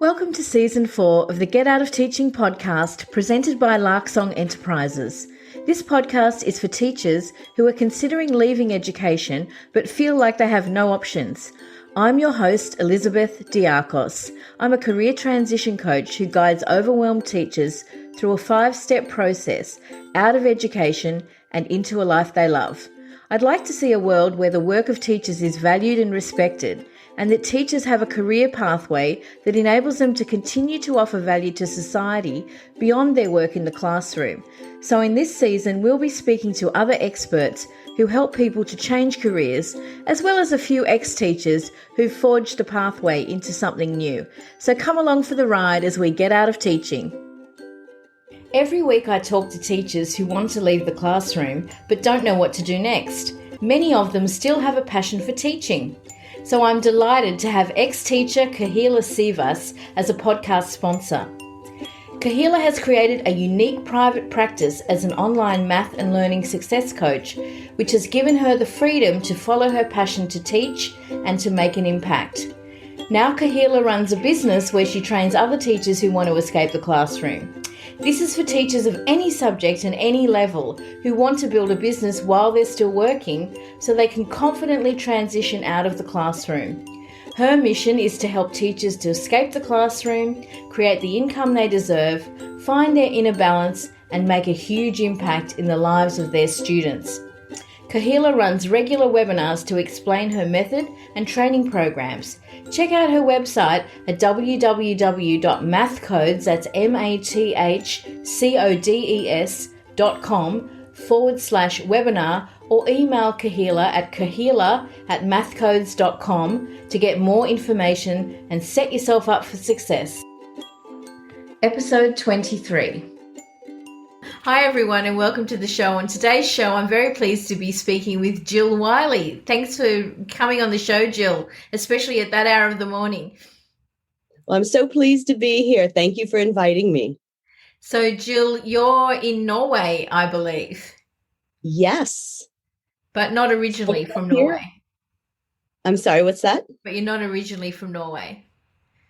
Welcome to Season 4 of the Get Out of Teaching podcast presented by Larksong Enterprises. This podcast is for teachers who are considering leaving education but feel like they have no options. I'm your host, Elizabeth Diakos. I'm a career transition coach who guides overwhelmed teachers through a 5-step process out of education and into a life they love. I'd like to see a world where the work of teachers is valued and respected, and that teachers have a career pathway that enables them to continue to offer value to society beyond their work in the classroom. So in this season, we'll be speaking to other experts who help people to change careers, as well as a few ex-teachers who've forged a pathway into something new. So come along for the ride as we get out of teaching. Every week I talk to teachers who want to leave the classroom but don't know what to do next. Many of them still have a passion for teaching. So I'm delighted to have ex-teacher Kahila Sivas as a podcast sponsor. Kahila has created a unique private practice as an online math and learning success coach, which has given her the freedom to follow her passion to teach and to make an impact. Now Kahila runs a business where she trains other teachers who want to escape the classroom. This is for teachers of any subject and any level who want to build a business while they're still working so they can confidently transition out of the classroom. Her mission is to help teachers to escape the classroom, create the income they deserve, find their inner balance, and make a huge impact in the lives of their students. Kahila runs regular webinars to explain her method and training programs. Check out her website at www.mathcodes, that's mathcodes.com/webinar, or email Kahila at kahila@mathcodes.com to get more information and set yourself up for success. Episode 23. Hi everyone and welcome to the show. On today's show, I'm very pleased to be speaking with Jill Wiley. Thanks for coming on the show, Jill, especially at that hour of the morning. Well, I'm so pleased to be here. Thank you for inviting me. So, Jill, you're in Norway, I believe. Yes. But not originally from Norway. I'm sorry, what's that? But you're not originally from Norway.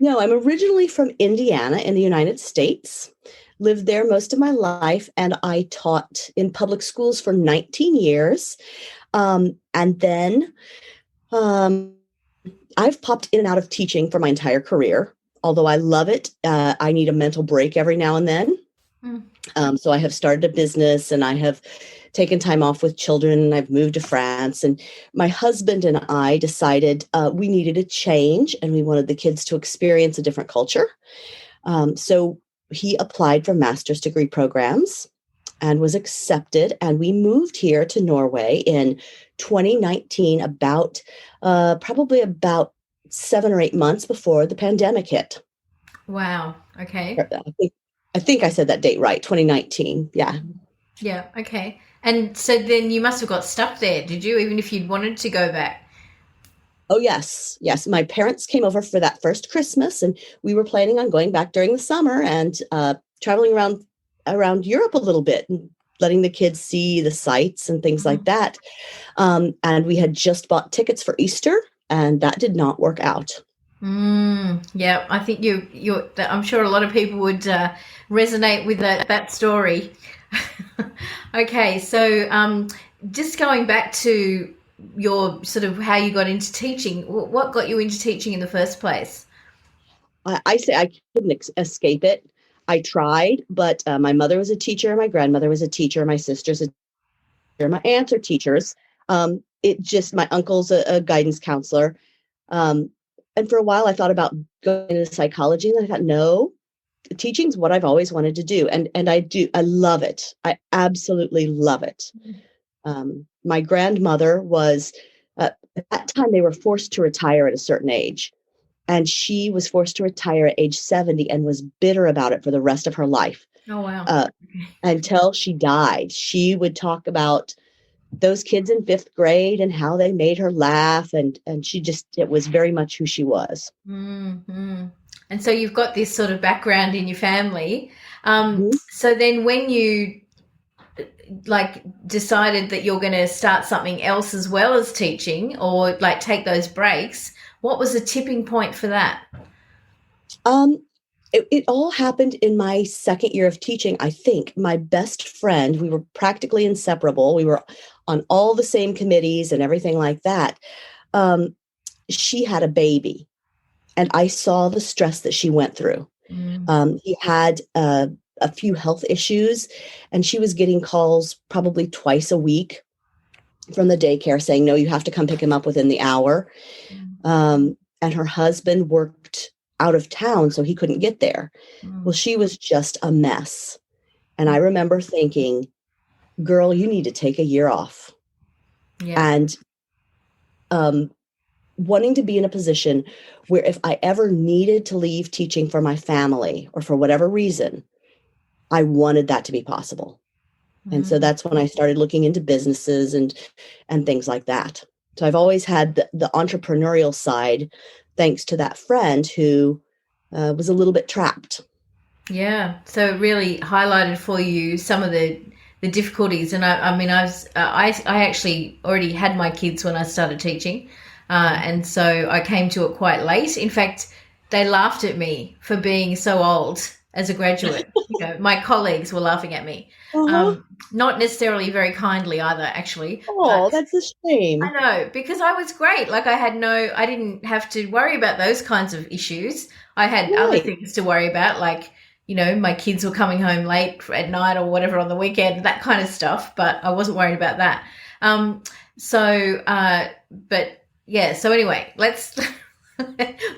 No, I'm originally from Indiana in the United States. Lived there most of my life, and I taught in public schools for 19 years. And then I've popped in and out of teaching for my entire career. Although I love it, I need a mental break every now and then. So I have started a business, and I have taken time off with children, and I've moved to France. And my husband and I decided we needed a change, and we wanted the kids to experience a different culture. So he applied for master's degree programs and was accepted. And we moved here to Norway in 2019, probably about 7 or 8 months before the pandemic hit. Wow. Okay. I think I said that date right, 2019. Yeah. Yeah. Okay. And so then you must have got stuck there, did you? Even if you'd wanted to go back? Oh, yes. Yes. My parents came over for that first Christmas, and we were planning on going back during the summer and traveling around Europe a little bit and letting the kids see the sights and things like that. And we had just bought tickets for Easter, and that did not work out. Yeah, I think I'm sure a lot of people would resonate with that story. Okay, so just going back to your sort of how you got into teaching, what got you into teaching in the first place? I say I couldn't escape it. I tried, but my mother was a teacher, my grandmother was a teacher, my sister's a teacher, my aunts are teachers. My uncle's a guidance counselor. And for a while I thought about going into psychology, and I thought, no, teaching's what I've always wanted to do. And I love it. I absolutely love it. My grandmother was, at that time, they were forced to retire at a certain age. And she was forced to retire at age 70 and was bitter about it for the rest of her life. Oh, wow. Until she died. She would talk about those kids in 5th grade and how they made her laugh. And it was very much who she was. Mm-hmm. And so you've got this sort of background in your family. So then when you decided that you're going to start something else as well as teaching, or take those breaks, what was the tipping point for that? Um, it all happened in my second year of teaching. I think my best friend, we were practically inseparable. We were on all the same committees and everything like that. Um, she had a baby, and I saw the stress that she went through. He had a few health issues, and she was getting calls probably twice a week from the daycare saying, no, you have to come pick him up within the hour. And her husband worked out of town, so he couldn't get there. Well, she was just a mess. And I remember thinking, girl, you need to take a year off. Yeah. And wanting to be in a position where if I ever needed to leave teaching for my family or for whatever reason, I wanted that to be possible. And so that's when I started looking into businesses and things like that. So I've always had the entrepreneurial side, thanks to that friend who was a little bit trapped. Yeah. So it really highlighted for you some of the difficulties. And I mean, I actually already had my kids when I started teaching. And so I came to it quite late. In fact, they laughed at me for being so old as a graduate. My colleagues were laughing at me. Not necessarily very kindly either, actually. Oh, that's a shame. I know, because I was great. Like I didn't have to worry about those kinds of issues. I had other things to worry about, like, my kids were coming home late at night or whatever on the weekend, that kind of stuff. But I wasn't worried about that. But yeah, so anyway, let's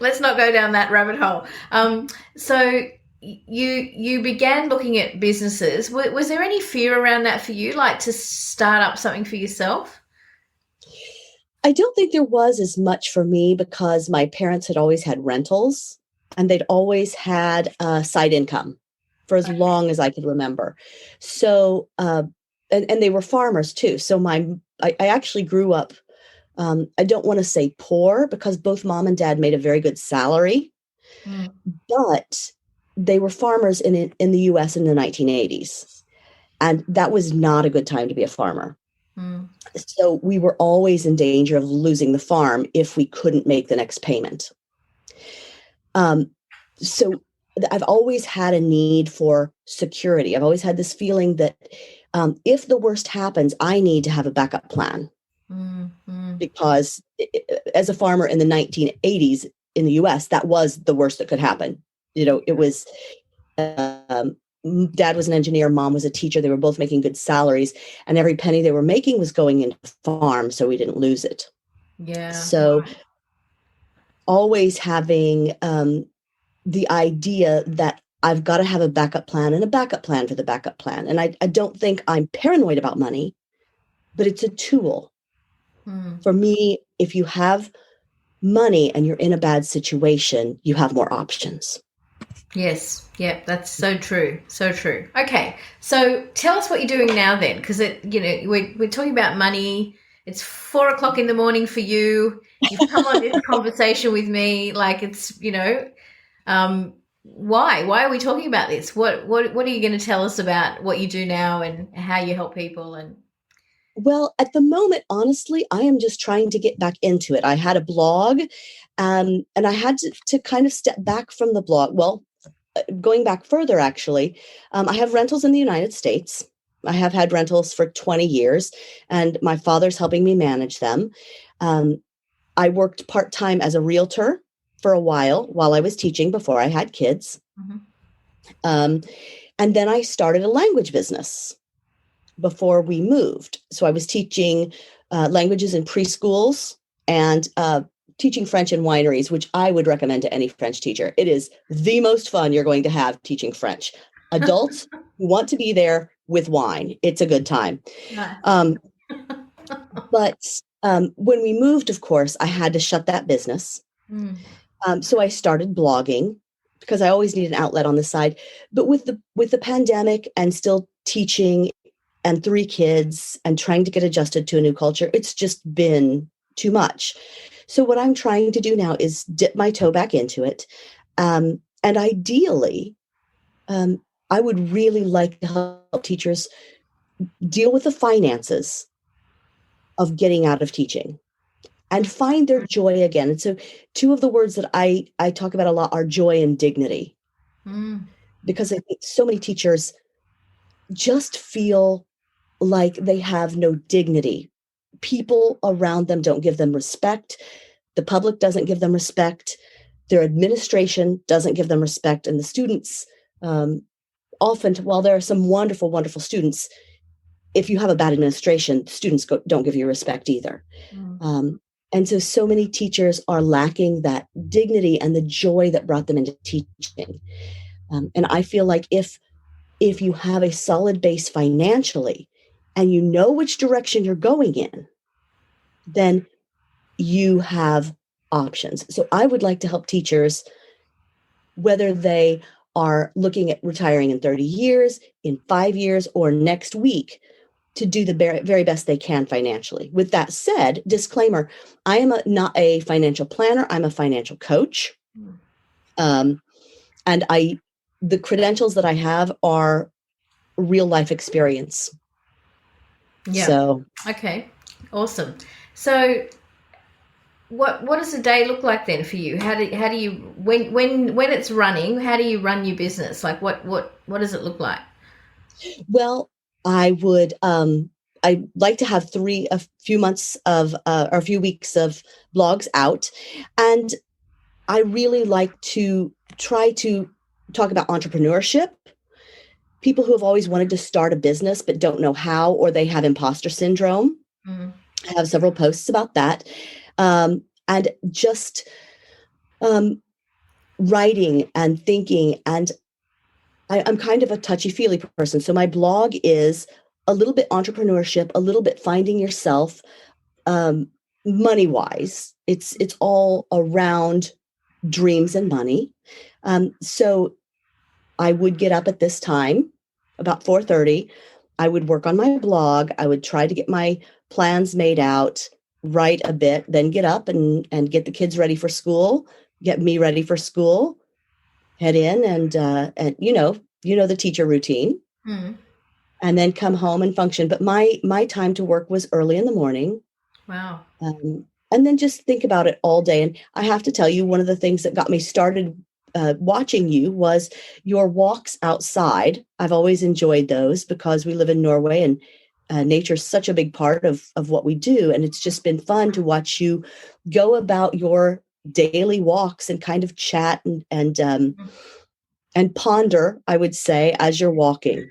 let's not go down that rabbit hole. So you began looking at businesses. Was there any fear around that for you, like to start up something for yourself? I don't think there was as much for me because my parents had always had rentals and they'd always had a side income for as long as I could remember. So, and they were farmers too. So I actually grew up, I don't want to say poor because both mom and dad made a very good salary, but they were farmers in the US in the 1980s. And that was not a good time to be a farmer. So we were always in danger of losing the farm if we couldn't make the next payment. So I've always had a need for security. I've always had this feeling that if the worst happens, I need to have a backup plan. Because as a farmer in the 1980s in the US, that was the worst that could happen. It was dad was an engineer, mom was a teacher. They were both making good salaries, and every penny they were making was going into the farm, so we didn't lose it. Yeah. So always having the idea that I've got to have a backup plan and a backup plan for the backup plan. And I don't think I'm paranoid about money, but it's a tool. For me, if you have money and you're in a bad situation, you have more options. Yes. Yep. That's so true. So true. Okay. So tell us what you're doing now then, because we're talking about money. It's 4:00 in the morning for you. You've come on this conversation with me. Like it's, why are we talking about this? What are you going to tell us about what you do now and how you help people? And well, at the moment, honestly, I am just trying to get back into it. I had a blog, and I had to kind of step back from the blog. Well, going back further, actually, I have rentals in the United States. I have had rentals for 20 years, and my father's helping me manage them. I worked part-time as a realtor for a while I was teaching before I had kids. And then I started a language business before we moved. So I was teaching languages in preschools and teaching French in wineries, which I would recommend to any French teacher. It is the most fun you're going to have teaching French. Adults who want to be there with wine. It's a good time. But when we moved, of course, I had to shut that business. So I started blogging because I always need an outlet on the side. But with the pandemic and still teaching and 3 kids and trying to get adjusted to a new culture, it's just been too much. So what I'm trying to do now is dip my toe back into it. And ideally, I would really like to help teachers deal with the finances of getting out of teaching. and find their joy again. And so two of the words that I talk about a lot are joy and dignity, because I think so many teachers just feel like they have no dignity. People around them don't give them respect. The public doesn't give them respect. Their administration doesn't give them respect. And the students, often, while there are some wonderful, wonderful students, if you have a bad administration, students don't give you respect either. And so many teachers are lacking that dignity and the joy that brought them into teaching. And I feel like if you have a solid base financially and you know which direction you're going in, then you have options. So I would like to help teachers, whether they are looking at retiring in 30 years, in 5 years, or next week, to do the very best they can financially. With that said, disclaimer, I am not a financial planner. I'm a financial coach. And the credentials that I have are real life experience. Yeah. So, okay. Awesome. So what does a day look like then for you? How do you when it's running, how do you run your business? Like what does it look like? Well, I would I'd like to have a few months of or a few weeks of blogs out, and I really like to try to talk about entrepreneurship. People who have always wanted to start a business but don't know how, or they have imposter syndrome. I have several posts about that. And just writing and thinking. And I'm kind of a touchy-feely person. So my blog is a little bit entrepreneurship, a little bit finding yourself, money-wise. It's all around dreams and money. So I would get up at this time, about 4:30. I would work on my blog. I would try to get my plans made out, write a bit, then get up and get the kids ready for school, get me ready for school, head in and you know the teacher routine, and then come home and function. But my time to work was early in the morning. Wow. And then just think about it all day. And I have to tell you, one of the things that got me started watching you was your walks outside. I've always enjoyed those because we live in Norway, and nature is such a big part of what we do. And it's just been fun to watch you go about your daily walks and kind of chat and ponder, I would say, as you're walking.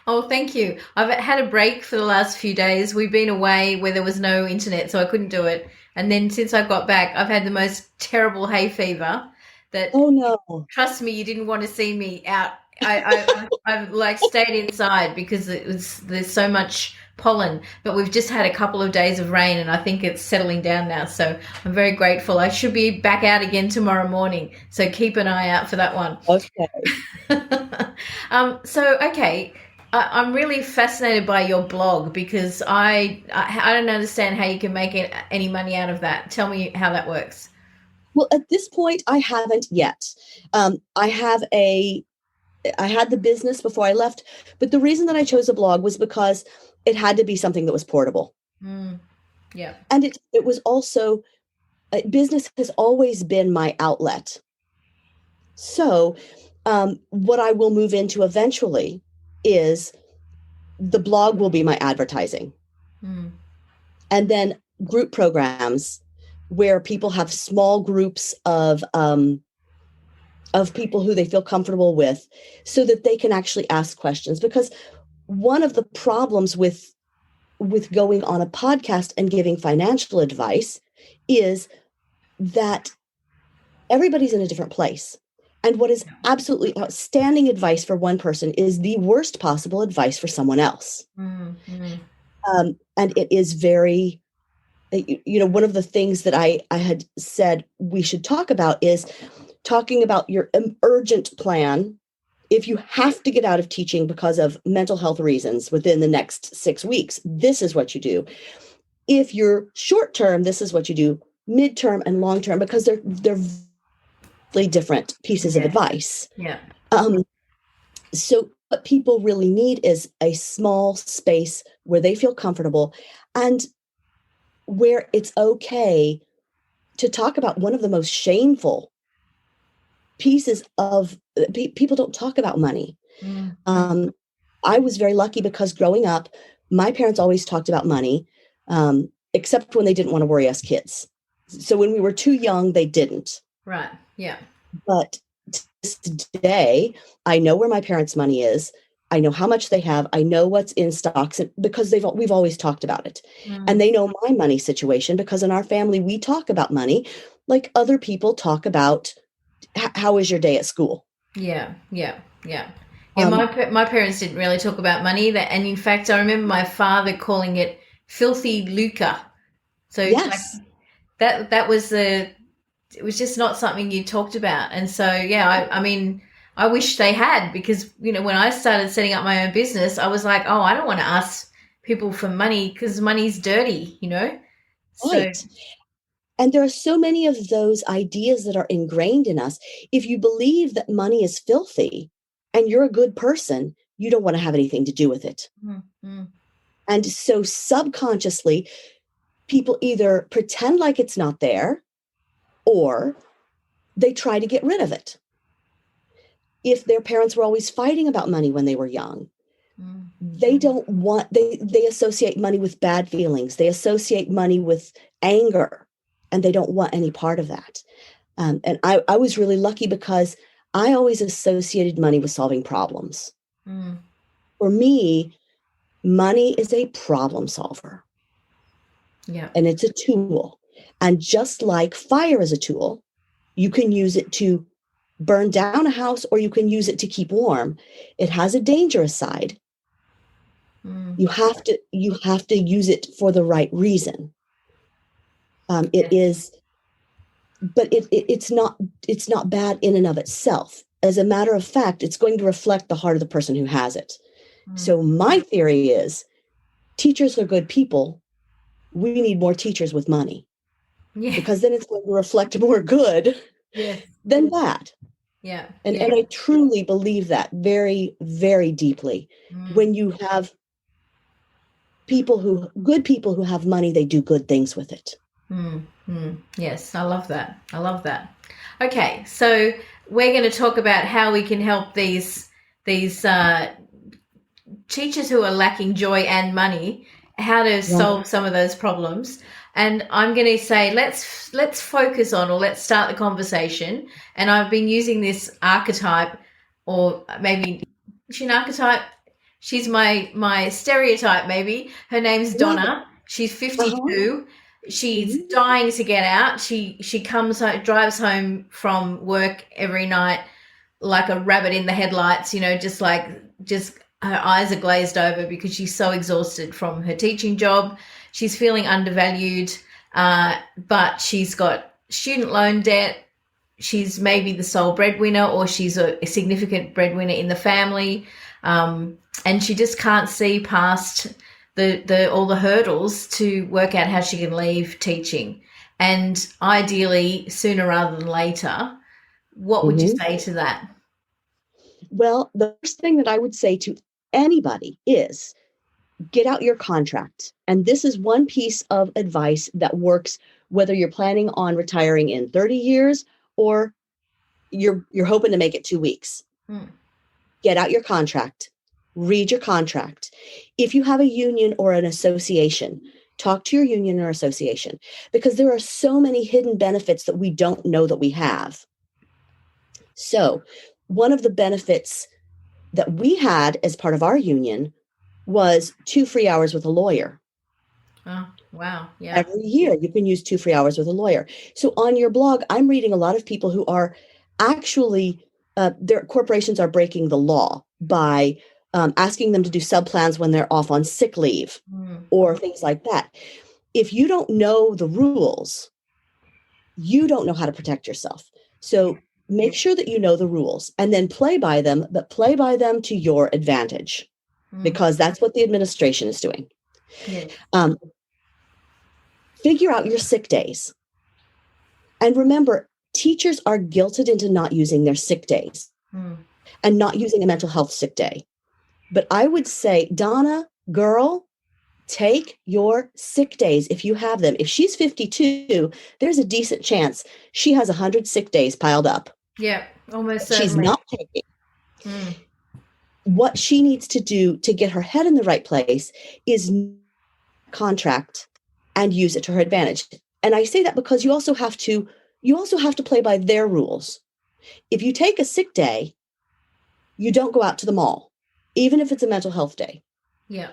Oh, thank you. I've had a break for the last few days. We've been away where there was no internet, so I couldn't do it. And then since I got back, I've had the most terrible hay fever that, oh no, trust me, you didn't want to see me out. I've like stayed inside because there's so much pollen, but we've just had a couple of days of rain and I think it's settling down now. So I'm very grateful. I should be back out again tomorrow morning. So keep an eye out for that one. Okay. Okay. I'm really fascinated by your blog because I don't understand how you can make any money out of that. Tell me how that works. Well, at this point, I haven't yet. I had the business before I left, but the reason that I chose a blog was because it had to be something that was portable. Yeah. And it was also, business has always been my outlet. So what I will move into eventually is the blog will be my advertising. And then group programs where people have small groups of people who they feel comfortable with so that they can actually ask questions. Because one of the problems with going on a podcast and giving financial advice is that everybody's in a different place. And what is absolutely outstanding advice for one person is the worst possible advice for someone else. And it is very, one of the things that I had said we should talk about is talking about your urgent plan. If you have to get out of teaching because of mental health reasons within the next 6 weeks, this is what you do. If you're short term, this is what you do. Midterm and long term, because they're really different pieces of advice. Yeah. So what people really need is a small space where they feel comfortable. And where it's okay to talk about one of the most shameful pieces of people don't talk about money. Mm-hmm. I was very lucky because growing up, my parents always talked about money, except when they didn't want to worry us kids. So when we were too young, they didn't. Right. Yeah. But today, I know where my parents' money is. I know how much they have. I know what's in stocks because we've always talked about it. And they know my money situation because in our family, we talk about money like other people talk about how is your day at school. Yeah. Yeah. Yeah. Yeah. My parents didn't really talk about money, and in fact, I remember my father calling it filthy lucre. So like Yes. that was it was just not something you talked about. And so, yeah, I mean, I wish they had, because, when I started setting up my own business, I was like, oh, I don't want to ask people for money because money's dirty, So, Right. And there are so many of those ideas that are ingrained in us. If you believe that money is filthy and you're a good person, you don't want to have anything to do with it. mm-hmm. And so subconsciously, people either pretend like it's not there or they try to get rid of it. If their parents were always fighting about money when they were young, they don't want, they associate money with bad feelings. They associate money with anger, and they don't want any part of that. And I was really lucky because I always associated money with solving problems. For me, money is a problem solver. Yeah. And it's a tool. And just like fire is a tool, you can use it to burn down a house or you can use it to keep warm. It has a dangerous side. You have to use it for the right reason. It is, but it's not bad in and of itself. As a matter of fact, it's going to reflect the heart of the person who has it. So my theory is teachers are good people. We need more teachers with money. Yeah. Because then it's going to reflect more good than bad. Yeah. And I truly believe that very, very deeply. When you have good people who have money, they do good things with it. Yes, I love that. I love that. Okay, so we're going to talk about how we can help these teachers who are lacking joy and money, how to solve some of those problems. And I'm going to say let's focus on, or let's start the conversation. And I've been using this archetype, or maybe is she an archetype? She's my stereotype, maybe. Her name's Donna. She's 52. She's dying to get out. She comes home, drives home from work every night like a rabbit in the headlights, just her eyes are glazed over because she's so exhausted from her teaching job. She's feeling undervalued, but she's got student loan debt. She's maybe the sole breadwinner, or she's a significant breadwinner in the family, and she just can't see past all the hurdles to work out how she can leave teaching. And ideally, sooner rather than later. What would you say to that? Well, the first thing that I would say to anybody is get out your contract. And this is one piece of advice that works whether you're planning on retiring in 30 years or you're hoping to make it 2 weeks. Get out your contract. Read your contract. If you have a union or an association, talk to your union or association, because there are so many hidden benefits that we don't know that we have. So one of the benefits that we had as part of our union was 2 free hours with a lawyer. Oh, wow. Yeah. Every year you can use 2 free hours with a lawyer. So on your blog, I'm reading a lot of people who are actually, their corporations are breaking the law by asking them to do subplans when they're off on sick leave or things like that. If you don't know the rules, you don't know how to protect yourself. So make sure that you know the rules and then play by them, but play by them to your advantage, because that's what the administration is doing. Figure out your sick days. And remember, teachers are guilted into not using their sick days and not using a mental health sick day. But I would say, Donna, girl, Take your sick days if you have them. If she's 52, there's a decent chance she has 100 sick days piled up. Yeah, almost She's certainly. not taking. What she needs to do to get her head in the right place is contract and use it to her advantage. And I say that because you also have to play by their rules. If you take a sick day, you don't go out to the mall, even if it's a mental health day. Yeah.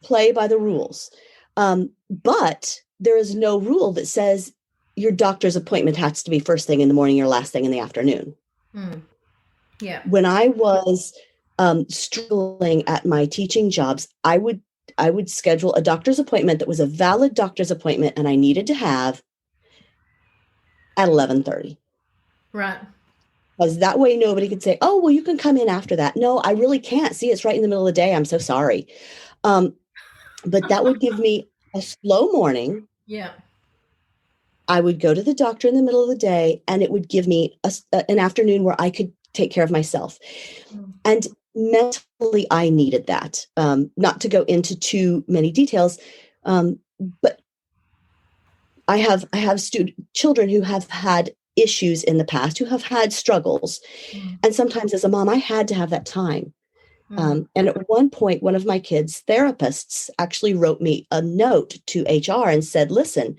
Play by the rules. But there is no rule that says your doctor's appointment has to be first thing in the morning or last thing in the afternoon. Yeah. When I was struggling at my teaching jobs, I would schedule a doctor's appointment that was a valid doctor's appointment, and I needed to have at 11:30. Right. Because that way nobody could say, oh, well, you can come in after that. No, I really can't. See, it's right in the middle of the day. I'm so sorry. But that would give me a slow morning. Yeah. I would go to the doctor in the middle of the day, and it would give me an afternoon where I could take care of myself. And mentally, I needed that. Not to go into too many details, but I have children who have had issues in the past, who have had struggles. And sometimes as a mom, I had to have that time. And at one point, one of my kids' therapists actually wrote me a note to HR and said, listen,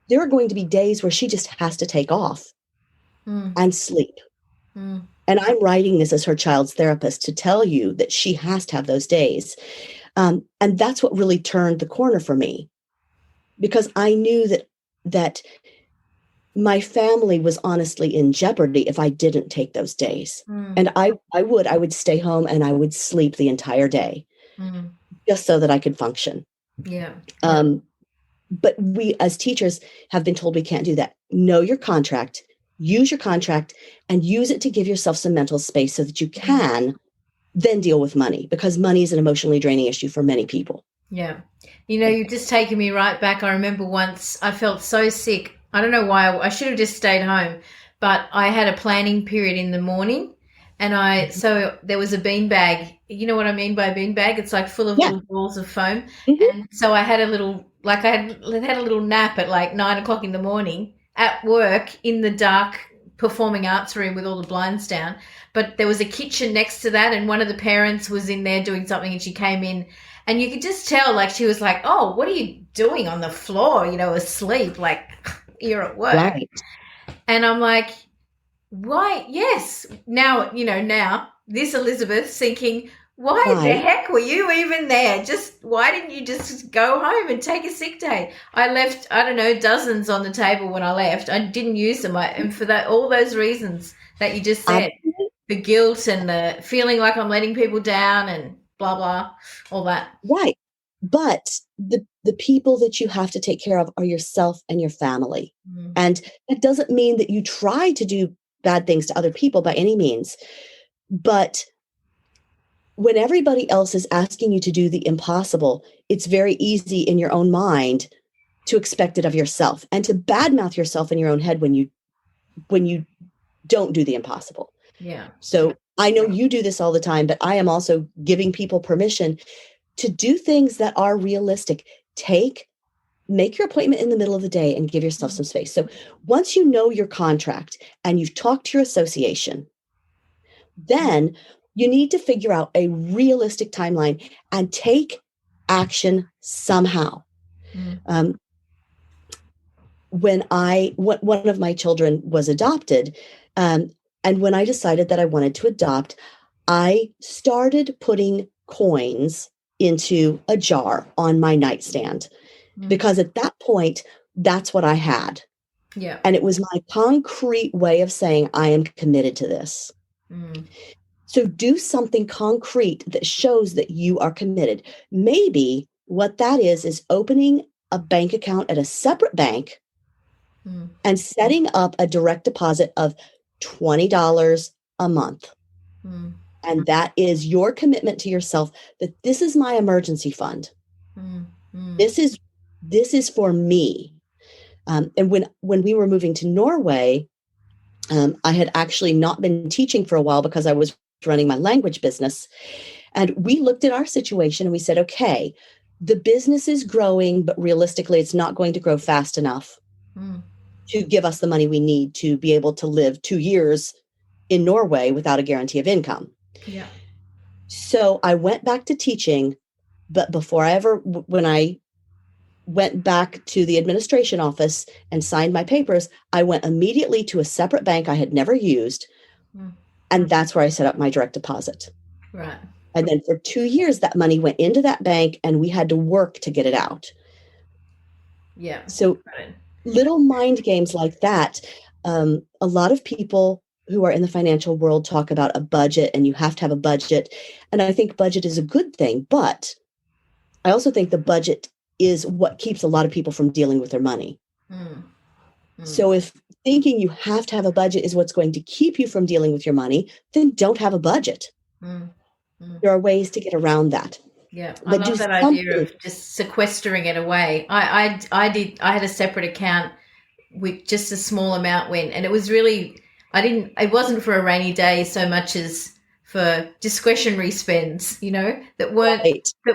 there are going to be days where she just has to take off and sleep. And I'm writing this as her child's therapist to tell you that she has to have those days. And that's what really turned the corner for me, because I knew that my family was honestly in jeopardy if I didn't take those days. And I would stay home and I would sleep the entire day just so that I could function. Yeah. But we as teachers have been told we can't do that. Know your contract, use your contract, and use it to give yourself some mental space so that you can then deal with money, because money is an emotionally draining issue for many people. Yeah. You know, you've just taken me right back. I remember once I felt so sick. I don't know why. I should have just stayed home, but I had a planning period in the morning, and so there was a bean bag. You know what I mean by a bean bag? It's like full of little balls of foam. And so I had a little, like I had a little nap at like 9 o'clock in the morning at work in the dark performing arts room with all the blinds down. But there was a kitchen next to that, and one of the parents was in there doing something, and she came in. And you could just tell, like, she was like, oh, what are you doing on the floor, asleep, like you're at work. Right. And I'm like, why? Yes. Now, this Elizabeth's thinking, why the heck were you even there? Why didn't you just go home and take a sick day? I left, I don't know, dozens on the table when I left. I didn't use them. And for that, all those reasons that you just said, the guilt and the feeling like I'm letting people down and blah, blah, all that. Right. But the people that you have to take care of are yourself and your family. And it doesn't mean that you try to do bad things to other people by any means. But when everybody else is asking you to do the impossible, it's very easy in your own mind to expect it of yourself and to badmouth yourself in your own head when you don't do the impossible. Yeah. So I know you do this all the time, but I am also giving people permission to do things that are realistic. Make your appointment in the middle of the day and give yourself some space. So once you know your contract and you've talked to your association, then you need to figure out a realistic timeline and take action somehow. When one of my children was adopted, and when I decided that I wanted to adopt, I started putting coins into a jar on my nightstand, because at that point, that's what I had. Yeah. And it was my concrete way of saying, I am committed to this. So do something concrete that shows that you are committed. Maybe what that is opening a bank account at a separate bank and setting up a direct deposit of $20 a month. And that is your commitment to yourself, that this is my emergency fund. This is for me. And when we were moving to Norway, I had actually not been teaching for a while because I was running my language business. And we looked at our situation and we said, okay, the business is growing, but realistically, it's not going to grow fast enough to give us the money we need to be able to live 2 years in Norway without a guarantee of income. Yeah. So I went back to teaching, but when I went back to the administration office and signed my papers, I went immediately to a separate bank I had never used. And that's where I set up my direct deposit. Right. And then for 2 years, that money went into that bank and we had to work to get it out. Yeah. So little mind games like that. A lot of people who are in the financial world talk about a budget and you have to have a budget. And I think budget is a good thing, but I also think the budget is what keeps a lot of people from dealing with their money. So if thinking you have to have a budget is what's going to keep you from dealing with your money, then don't have a budget. There are ways to get around that. Yeah, I love that idea of just sequestering it away. I had a separate account with just a small amount went, and it was really, it wasn't for a rainy day so much as for discretionary spends, that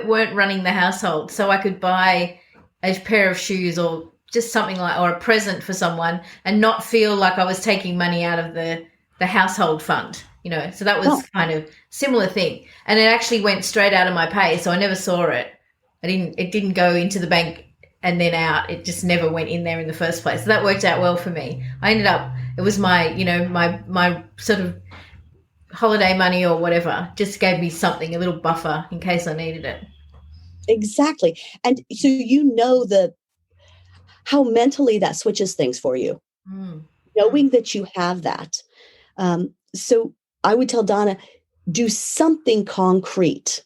weren't running the household. So I could buy a pair of shoes or just something or a present for someone and not feel like I was taking money out of the household fund, so that was kind of similar thing. And it actually went straight out of my pay. So I never saw it. It didn't go into the bank and then out. It just never went in there in the first place. So that worked out well for me. It was my, my sort of holiday money or whatever, just gave me something, a little buffer in case I needed it. Exactly. And so how mentally that switches things for you, knowing that you have that. So I would tell Donna, do something concrete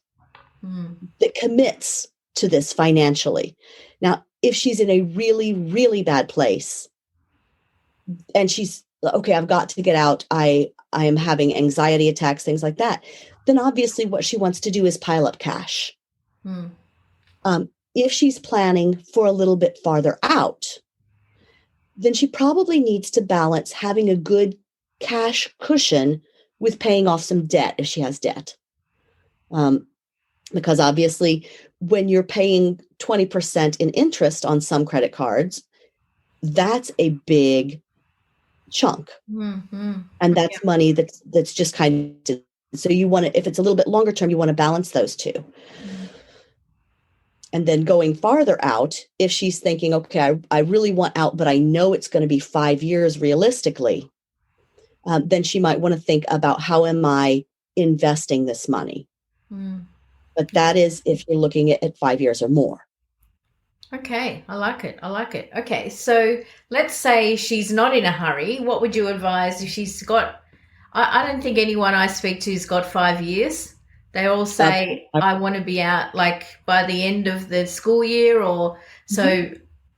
that commits to this financially. Now, if she's in a really, really bad place and she's, okay, I've got to get out, I am having anxiety attacks, things like that, then obviously what she wants to do is pile up cash. If she's planning for a little bit farther out, then she probably needs to balance having a good cash cushion with paying off some debt if she has debt. Because obviously when you're paying 20% in interest on some credit cards, that's a big chunk. And that's money that's just kind of, so you want to, if it's a little bit longer term, you want to balance those two. And then going farther out, if she's thinking, okay, I really want out, but I know it's going to be 5 years realistically, then she might want to think about how am I investing this money? But that is if you're looking at 5 years or more. Okay, I like it. Okay, so let's say she's not in a hurry. What would you advise if she's got, I don't think anyone I speak to has got 5 years. They all say, I want to be out like by the end of the school year or so.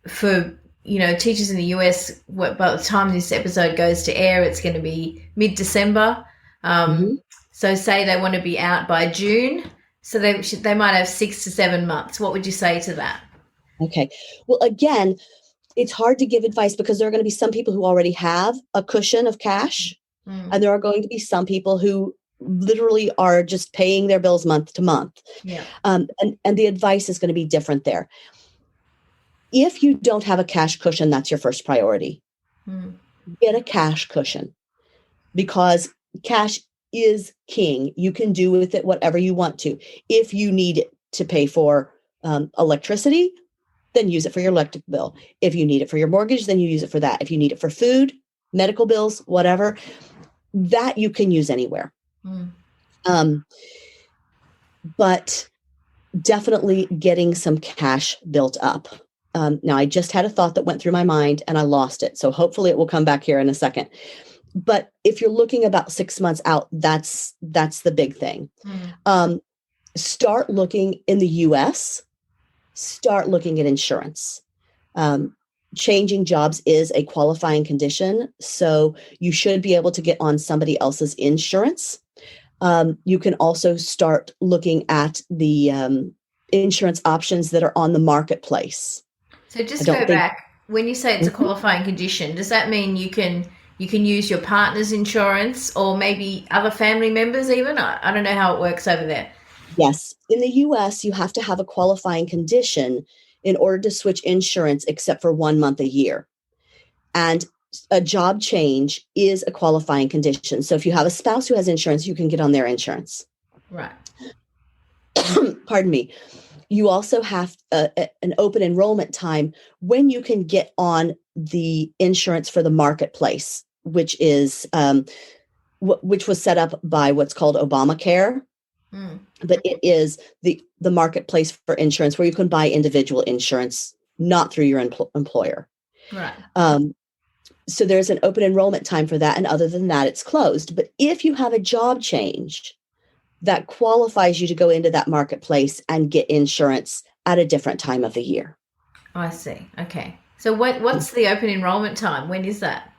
For, teachers in the US, by the time this episode goes to air, it's going to be mid-December. So say they want to be out by June. So they might have 6 to 7 months. What would you say to that? Okay. Well, again, it's hard to give advice because there are going to be some people who already have a cushion of cash. And there are going to be some people who literally are just paying their bills month to month. Yeah. And the advice is going to be different there. If you don't have a cash cushion, that's your first priority. Get a cash cushion because cash is king. You can do with it whatever you want to. If you need it to pay for electricity, then use it for your electric bill. If you need it for your mortgage, then you use it for that. If you need it for food, medical bills, whatever, that you can use anywhere. But definitely getting some cash built up. Now, I just had a thought that went through my mind and I lost it. So hopefully it will come back here in a second. But if you're looking about 6 months out, that's the big thing. Start looking in the US, start looking at insurance. Changing jobs is a qualifying condition. So you should be able to get on somebody else's insurance. You can also start looking at the insurance options that are on the marketplace. So just go back. When you say it's a qualifying condition, does that mean you can use your partner's insurance or maybe other family members even? I don't know how it works over there. Yes. In the US, you have to have a qualifying condition in order to switch insurance except for 1 month a year. And a job change is a qualifying condition. So if you have a spouse who has insurance, you can get on their insurance. Right. Pardon me. You also have an open enrollment time when you can get on the insurance for the marketplace, which is which was set up by what's called Obamacare. But it is the marketplace for insurance where you can buy individual insurance, not through your employer. Right. So there's an open enrollment time for that. And other than that, it's closed. But if you have a job change, that qualifies you to go into that marketplace and get insurance at a different time of the year. I see. Okay. So what's the open enrollment time? When is that?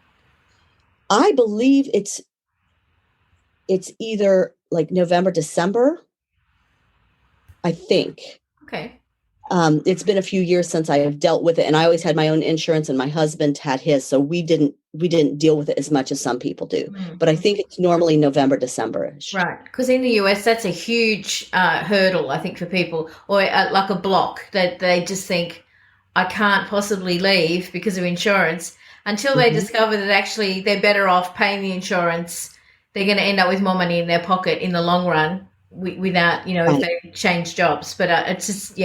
I believe it's either like November, December, I think. Okay. It's been a few years since I have dealt with it, and I always had my own insurance, and my husband had his, so we didn't deal with it as much as some people do. But I think it's normally November, December-ish. Right, because in the US, that's a huge hurdle, I think, for people, or like a block that they just think, I can't possibly leave because of insurance, until they discover that actually they're better off paying the insurance. They're going to end up with more money in their pocket in the long run without, if they change jobs. But it's just,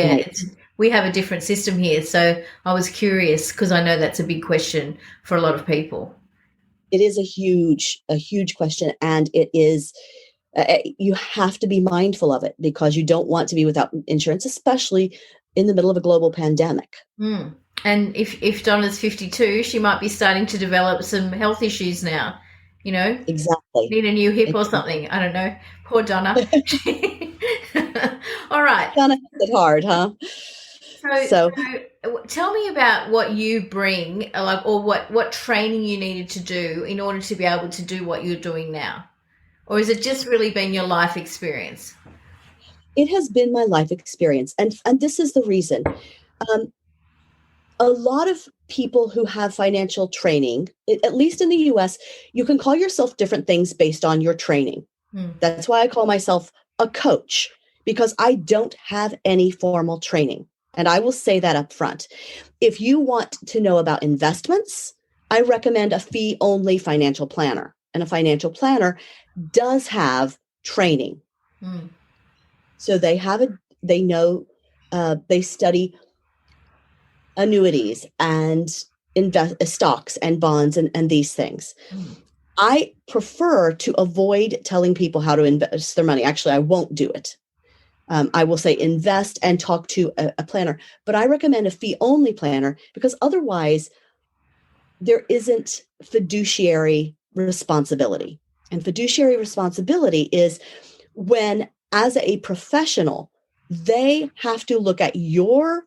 we have a different system here. So I was curious because I know that's a big question for a lot of people. It is a huge question. And it is, you have to be mindful of it because you don't want to be without insurance, especially in the middle of a global pandemic. And if Donna's 52, she might be starting to develop some health issues now. Exactly. Need a new hip or something. I don't know. Poor Donna. All right. Donna has it hard, huh? So tell me about what you bring, or what training you needed to do in order to be able to do what you're doing now. Or has it just really been your life experience? It has been my life experience. And this is the reason. A lot of people who have financial training, at least in the US, you can call yourself different things based on your training. That's why I call myself a coach, because I don't have any formal training. And I will say that up front. If you want to know about investments, I recommend a fee-only financial planner. And a financial planner does have training. So they study annuities and stocks and bonds and these things. I prefer to avoid telling people how to invest their money. Actually, I won't do it. I will say invest and talk to a planner, but I recommend a fee-only planner because otherwise there isn't fiduciary responsibility. And fiduciary responsibility is when, as a professional, they have to look at your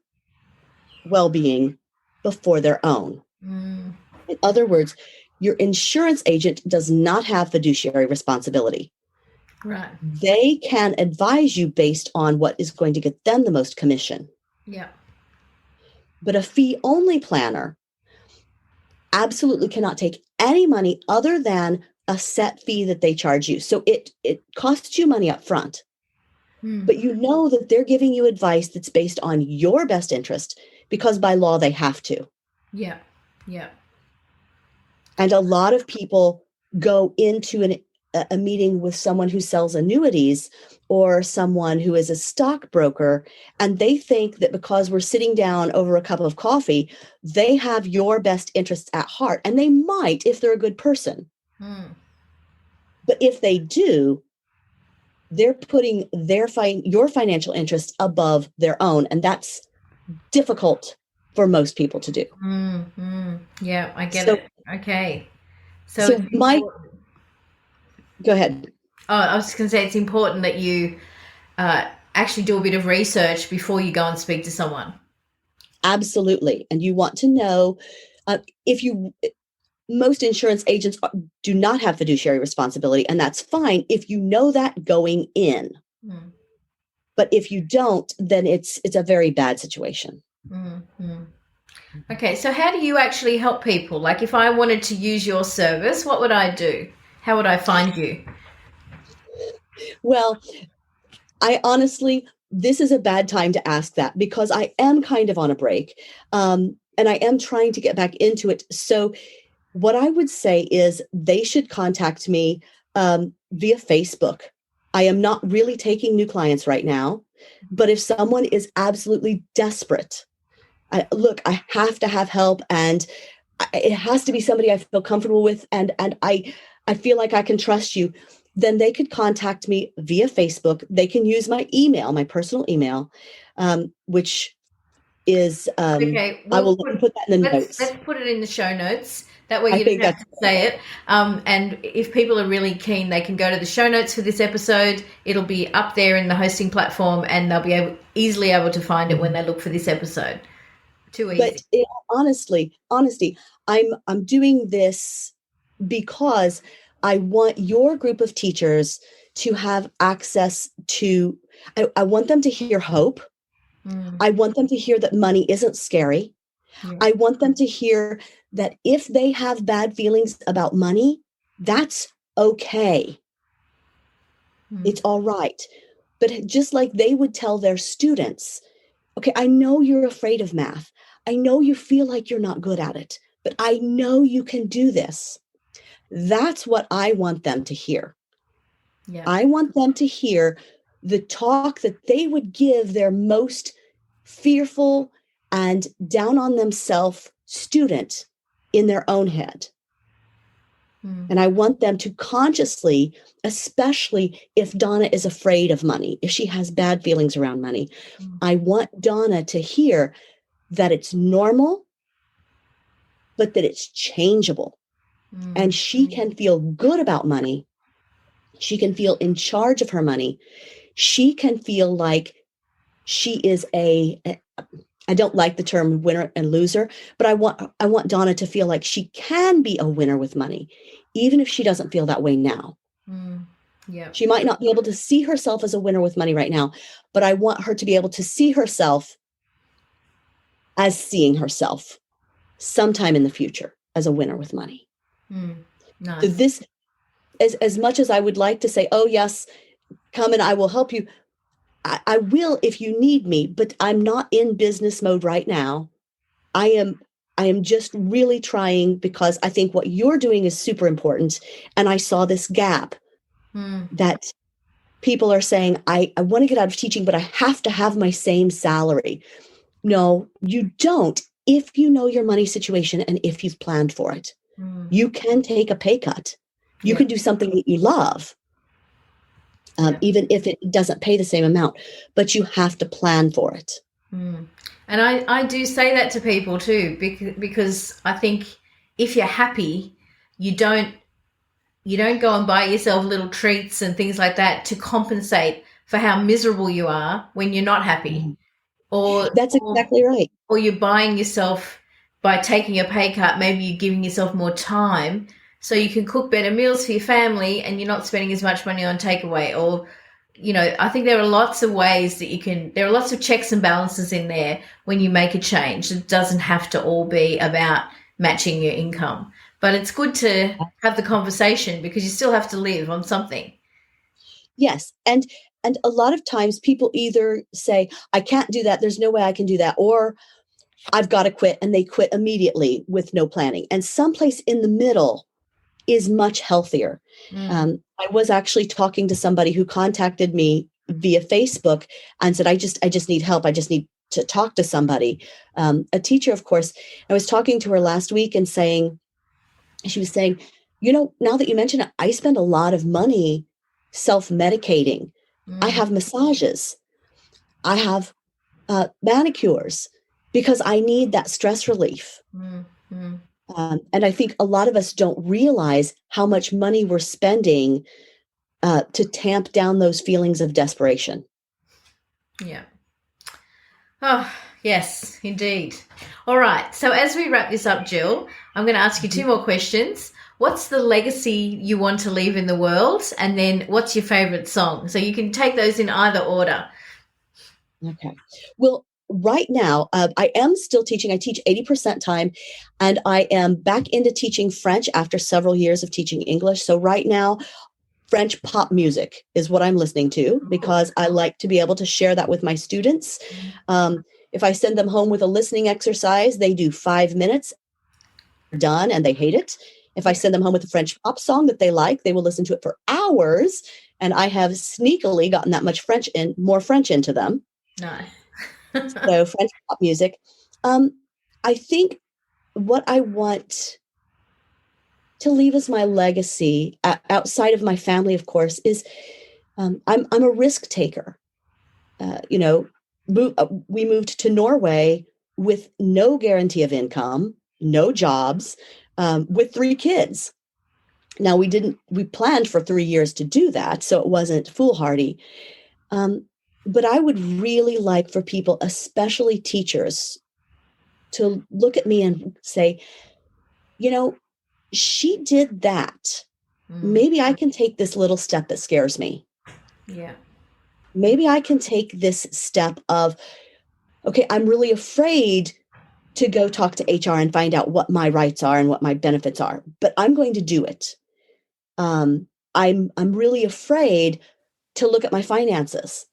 well-being before their own. In other words, your insurance agent does not have fiduciary responsibility. Right. They can advise you based on what is going to get them the most commission. Yeah. But a fee-only planner absolutely cannot take any money other than a set fee that they charge you. So it costs you money up front. But you know that they're giving you advice that's based on your best interest because by law they have to. Yeah. Yeah. And a lot of people go into a meeting with someone who sells annuities or someone who is a stockbroker, and they think that because we're sitting down over a cup of coffee, they have your best interests at heart. And they might if they're a good person. But if they do, they're putting your financial interests above their own. And that's difficult for most people to do. Yeah, I get it. Okay. So go ahead. Oh, I was just going to say it's important that you actually do a bit of research before you go and speak to someone. Absolutely. And you want to know most insurance agents do not have fiduciary responsibility, and that's fine if you know that going in. But if you don't, then it's a very bad situation. Okay, so how do you actually help people? Like if I wanted to use your service, what would I do? How would I find you? Well, I honestly, this is a bad time to ask that because I am kind of on a break. And I am trying to get back into it. So what I would say is they should contact me via Facebook. I am not really taking new clients right now, but if someone is absolutely desperate, look, I have to have help, and it has to be somebody I feel comfortable with, and I feel like I can trust you, then they could contact me via Facebook. They can use my email, my personal email, which is Okay, I will put that in the notes. let's put it in the show notes. That way I you don't think have that's to say it. And if people are really keen, they can go to the show notes for this episode. It'll be up there in the hosting platform, and they'll be easily able to find it when they look for this episode. Too easy. But honesty, I'm doing this because I want your group of teachers to have access to. I want them to hear hope. I want them to hear that money isn't scary. Yeah. I want them to hear that if they have bad feelings about money, that's okay. It's all right. But just like they would tell their students, okay, I know you're afraid of math. I know you feel like you're not good at it, but I know you can do this. That's what I want them to hear. Yeah. I want them to hear the talk that they would give their most fearful and down on themselves student in their own head. And I want them to consciously, especially if Donna is afraid of money, if she has bad feelings around money, I want Donna to hear that it's normal, but that it's changeable. And she can feel good about money. She can feel in charge of her money. She can feel like she is I don't like the term winner and loser, but I want Donna to feel like she can be a winner with money, even if she doesn't feel that way now. Yeah. She might not be able to see herself as a winner with money right now, but I want her to be able to see herself as seeing herself sometime in the future as a winner with money. Nice. So this, as much as I would like to say, oh yes, come and I will help you, I will if you need me, but I'm not in business mode right now. I am just really trying because I think what you're doing is super important. And I saw this gap that people are saying, I want to get out of teaching, but I have to have my same salary. No, you don't. If you know your money situation and if you've planned for it, you can take a pay cut. You can do something that you love. Even if it doesn't pay the same amount, but you have to plan for it. And I do say that to people too, because I think if you're happy, you don't go and buy yourself little treats and things like that to compensate for how miserable you are when you're not happy. Or that's exactly right. Or you're buying yourself by taking a pay cut, maybe you're giving yourself more time so you can cook better meals for your family and you're not spending as much money on takeaway. Or, I think there are lots of ways that there are lots of checks and balances in there when you make a change. It doesn't have to all be about matching your income. But it's good to have the conversation because you still have to live on something. Yes. And a lot of times people either say, I can't do that. There's no way I can do that. Or I've got to quit. And they quit immediately with no planning. And someplace in the middle is much healthier. I was actually talking to somebody who contacted me via Facebook and said, I just need help. I just need to talk to somebody. A teacher, of course. I was talking to her last week and she was saying, now that you mention it, I spend a lot of money self-medicating. I have massages. I have manicures because I need that stress relief. And I think a lot of us don't realize how much money we're spending to tamp down those feelings of desperation. Yeah. Oh, yes, indeed. All right. So as we wrap this up, Jill, I'm going to ask you two more questions. What's the legacy you want to leave in the world? And then what's your favorite song? So you can take those in either order. Okay. Well, right now, I am still teaching. I teach 80% time, and I am back into teaching French after several years of teaching English. So right now, French pop music is what I'm listening to because I like to be able to share that with my students. If I send them home with a listening exercise, they do 5 minutes, done, and they hate it. If I send them home with a French pop song that they like, they will listen to it for hours. And I have sneakily gotten that much more French into them. No. So French pop music. I think what I want to leave as my legacy outside of my family, of course, is I'm a risk taker. We moved to Norway with no guarantee of income, no jobs, with 3 kids. Now we planned for 3 years to do that, so it wasn't foolhardy. But I would really like for people, especially teachers, to look at me and say, she did that. Maybe I can take this little step that scares me. Yeah. Maybe I can take this step of, okay, I'm really afraid to go talk to HR and find out what my rights are and what my benefits are, but I'm going to do it. I'm really afraid to look at my finances,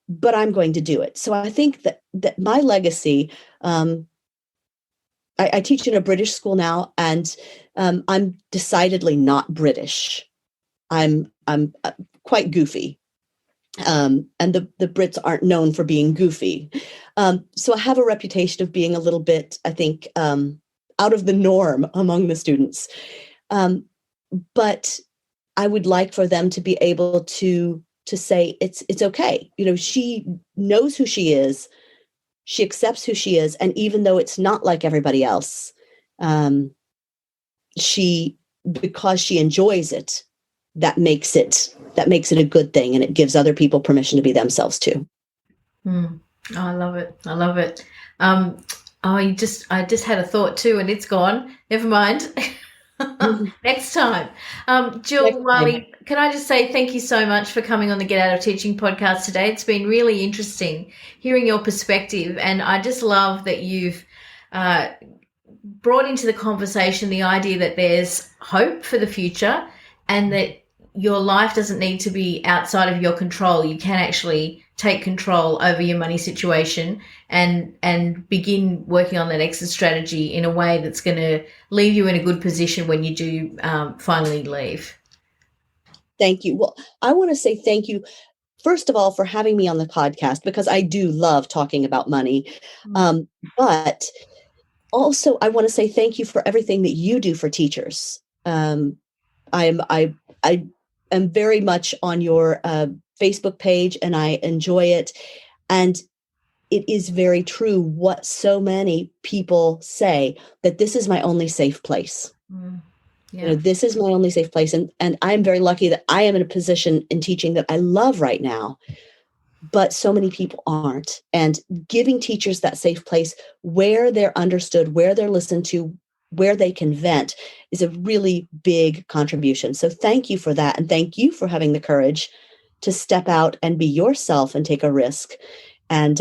but I'm going to do it. So I think that my legacy, I teach in a British school now, and I'm decidedly not British. I'm quite goofy. And the Brits aren't known for being goofy. So I have a reputation of being a little bit, I think, out of the norm among the students. But I would like for them to be able to say it's okay. She knows who she is. She accepts who she is. And even though it's not like everybody else, because she enjoys it, that makes it a good thing, and it gives other people permission to be themselves too. Oh, I love it. I love it. I just had a thought too, and it's gone. Never mind. Next time. Jill, Wiley, can I just say thank you so much for coming on the Get Out of Teaching podcast today. It's been really interesting hearing your perspective, and I just love that you've brought into the conversation the idea that there's hope for the future and that your life doesn't need to be outside of your control. You can actually take control over your money situation and begin working on that exit strategy in a way that's going to leave you in a good position when you do finally leave. Thank you. Well, I want to say thank you, first of all, for having me on the podcast, because I do love talking about money. But also, I want to say thank you for everything that you do for teachers. I am very much on your Facebook page, and I enjoy it. And it is very true what so many people say, that this is my only safe place. Yeah. This is my only safe place. And I'm very lucky that I am in a position in teaching that I love right now, but so many people aren't. And giving teachers that safe place where they're understood, where they're listened to, where they can vent is a really big contribution. So thank you for that. And thank you for having the courage to step out and be yourself and take a risk and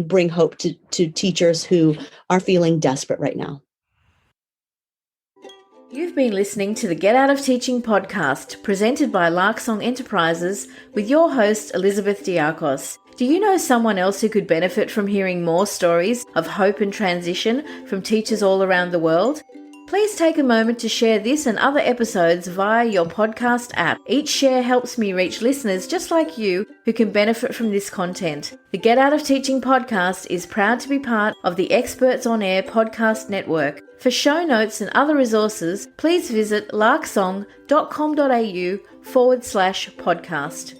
bring hope to teachers who are feeling desperate right now. You've been listening to the Get Out of Teaching podcast, presented by Larksong Enterprises, with your host, Elizabeth Diakos. Do you know someone else who could benefit from hearing more stories of hope and transition from teachers all around the world? Please take a moment to share this and other episodes via your podcast app. Each share helps me reach listeners just like you who can benefit from this content. The Get Out of Teaching podcast is proud to be part of the Experts on Air podcast network. For show notes and other resources, please visit larksong.com.au/podcast.